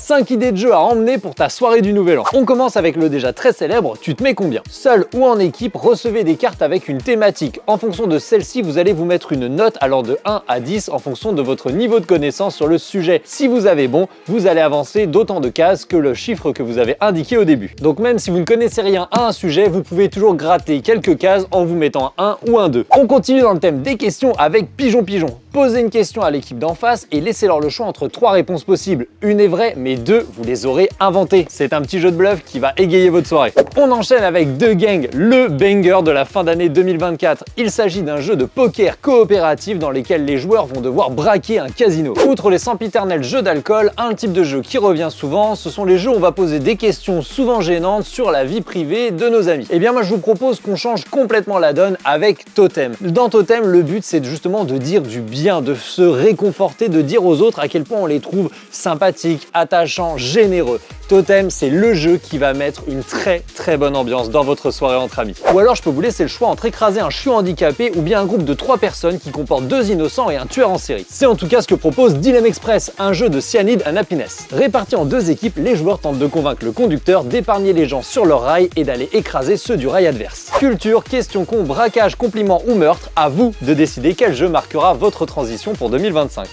5 idées de jeux à emmener pour ta soirée du Nouvel An. On commence avec le déjà très célèbre « Tu te mets combien ?» Seul ou en équipe, recevez des cartes avec une thématique. En fonction de celle-ci, vous allez vous mettre une note allant de 1 à 10 en fonction de votre niveau de connaissance sur le sujet. Si vous avez bon, vous allez avancer d'autant de cases que le chiffre que vous avez indiqué au début. Donc même si vous ne connaissez rien à un sujet, vous pouvez toujours gratter quelques cases en vous mettant un 1 ou un 2. On continue dans le thème des questions avec Pigeon Pigeon. Posez une question à l'équipe d'en face et laissez-leur le choix entre 3 réponses possibles. Une est vraie, mais 2, vous les aurez inventées. C'est un petit jeu de bluff qui va égayer votre soirée. On enchaîne avec The Gang, le banger de la fin d'année 2024. Il s'agit d'un jeu de poker coopératif dans lequel les joueurs vont devoir braquer un casino. Outre les sempiternels jeux d'alcool, un type de jeu qui revient souvent, ce sont les jeux où on va poser des questions souvent gênantes sur la vie privée de nos amis. Et bien moi je vous propose qu'on change complètement la donne avec Totem. Dans Totem, le but c'est justement de dire du bien, de se réconforter, de dire aux autres à quel point on les trouve sympathiques, attachants, généreux. Totem, c'est le jeu qui va mettre une très bonne ambiance dans votre soirée entre amis. Ou alors je peux vous laisser le choix entre écraser un chiot handicapé ou bien un groupe de 3 personnes qui comporte 2 innocents et un tueur en série. C'est en tout cas ce que propose Dilemme Express, un jeu de cyanide and happiness. Répartis en 2 équipes, les joueurs tentent de convaincre le conducteur d'épargner les gens sur leur rail et d'aller écraser ceux du rail adverse. Culture, question con, braquage, compliment ou meurtre, à vous de décider quel jeu marquera votre transition pour 2025.